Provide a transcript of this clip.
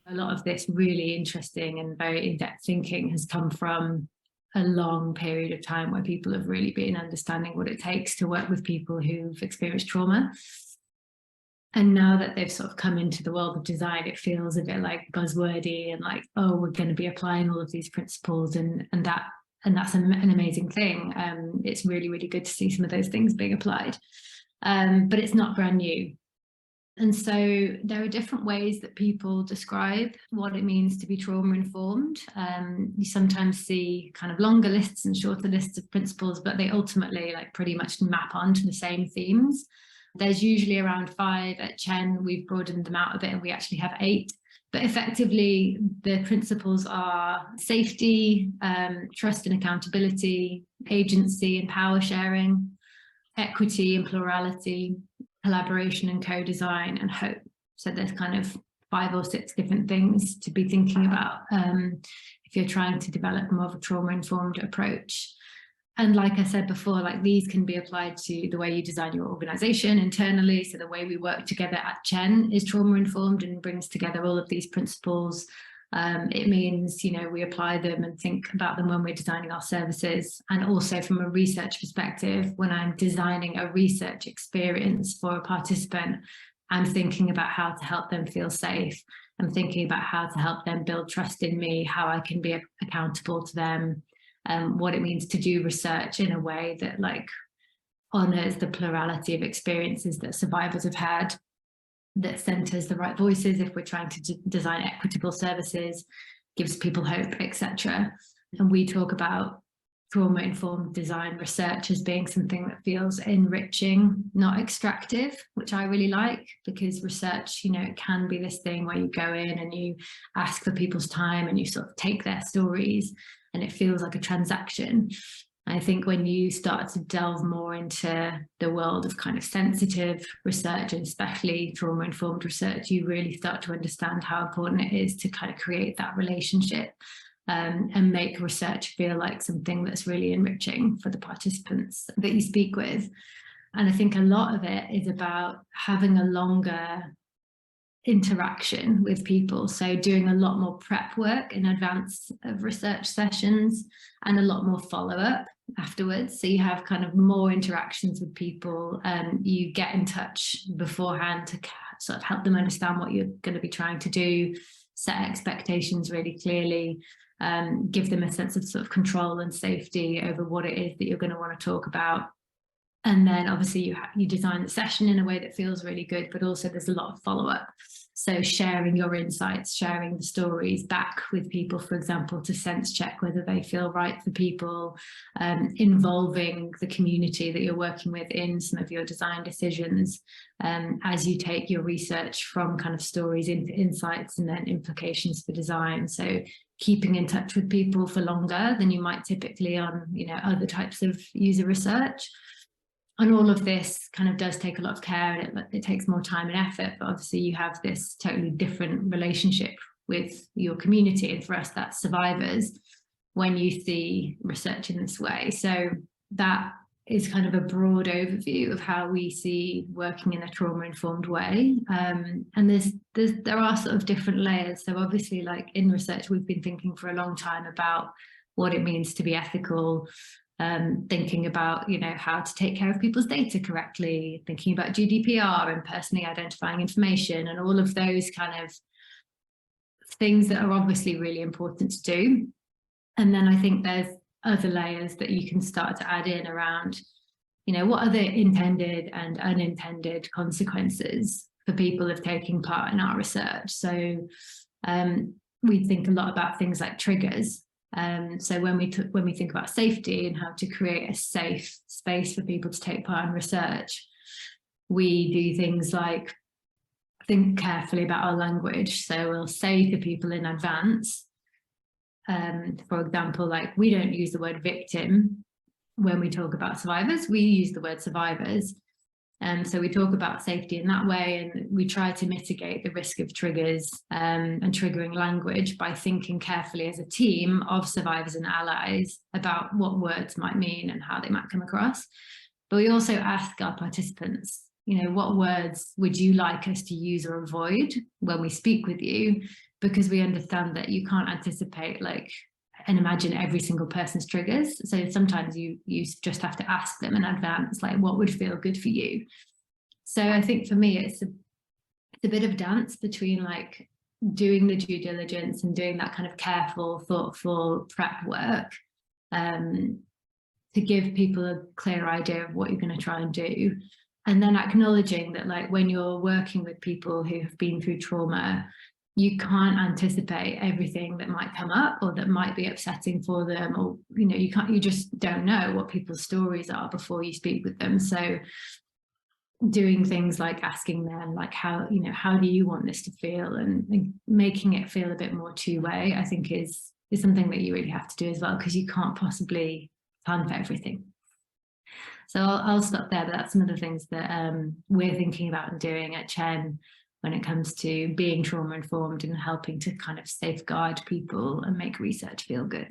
A lot of this really interesting and very in-depth thinking has come from a long period of time where people have really been understanding what it takes to work with people who've experienced trauma. And now that they've sort of come into the world of design, it feels a bit like buzzwordy and like, oh, we're going to be applying all of these principles, and that's an amazing thing. It's really, really good to see some of those things being applied, but it's not brand new. And so there are different ways that people describe what it means to be trauma informed. You sometimes see kind of longer lists and shorter lists of principles, but they ultimately like pretty much map onto the same themes. There's usually around 5 at Chen. We've broadened them out a bit and we actually have 8. But effectively, the principles are safety, trust and accountability, agency and power sharing, equity and plurality, collaboration and co-design, and hope. So there's kind of 5 or 6 different things to be thinking about if you're trying to develop more of a trauma-informed approach. And like I said before, like these can be applied to the way you design your organization internally. So the way we work together at Chen is trauma-informed and brings together all of these principles. It means, you know, we apply them and think about them when we're designing our services. And also from a research perspective, when I'm designing a research experience for a participant, I'm thinking about how to help them feel safe. I'm thinking about how to help them build trust in me, how I can be accountable to them, what it means to do research in a way that like honors the plurality of experiences that survivors have had, that centers the right voices if we're trying to design equitable services, gives people hope, etc. And we talk about trauma-informed design research as being something that feels enriching, not extractive, which I really like, because research, you know, it can be this thing where you go in and you ask for people's time and you sort of take their stories and it feels like a transaction. I think when you start to delve more into the world of kind of sensitive research, and especially trauma-informed research, you really start to understand how important it is to kind of create that relationship and make research feel like something that's really enriching for the participants that you speak with. And I think a lot of it is about having a longer interaction with people, so doing a lot more prep work in advance of research sessions and a lot more follow-up afterwards. So you have kind of more interactions with people, and you get in touch beforehand to sort of help them understand what you're going to be trying to do, set expectations really clearly, give them a sense of sort of control and safety over what it is that you're going to want to talk about. And then obviously you design the session in a way that feels really good, but also there's a lot of follow-up. So sharing your insights, sharing the stories back with people, for example, to sense check whether they feel right for people, involving the community that you're working with in some of your design decisions, as you take your research from kind of stories into insights and then implications for design. So keeping in touch with people for longer than you might typically on, you know, other types of user research. And all of this kind of does take a lot of care, and it takes more time and effort, but obviously you have this totally different relationship with your community. And for us, that's survivors, when you see research in this way. So that is kind of a broad overview of how we see working in a trauma-informed way. And there are sort of different layers. So obviously, like in research, we've been thinking for a long time about what it means to be ethical, thinking about, you know, how to take care of people's data correctly, thinking about GDPR and personally identifying information and all of those kind of things that are obviously really important to do. And then I think there's other layers that you can start to add in around, you know, what are the intended and unintended consequences for people of taking part in our research. So we think a lot about things like triggers. So when we think about safety and how to create a safe space for people to take part in research, we do things like think carefully about our language. So we'll say to people in advance, for example, like we don't use the word victim when we talk about survivors, we use the word survivors. And so we talk about safety in that way, and we try to mitigate the risk of triggers and triggering language by thinking carefully as a team of survivors and allies about what words might mean and how they might come across. But we also ask our participants, you know, what words would you like us to use or avoid when we speak with you? because we understand that you can't anticipate like and imagine every single person's triggers. So sometimes you just have to ask them in advance, like, what would feel good for you? So I think for me, it's a bit of dance between like doing the due diligence and doing that kind of careful, thoughtful prep work to give people a clear idea of what you're going to try and do. And then acknowledging that, like, when you're working with people who have been through trauma, you can't anticipate everything that might come up or that might be upsetting for them, or you just don't know what people's stories are before you speak with them. So doing things like asking them, like, how do you want this to feel, and making it feel a bit more two-way, I think is something that you really have to do as well, because you can't possibly plan for everything. So I'll stop there, but that's some of the things that we're thinking about and doing at Chen when it comes to being trauma informed and helping to kind of safeguard people and make research feel good.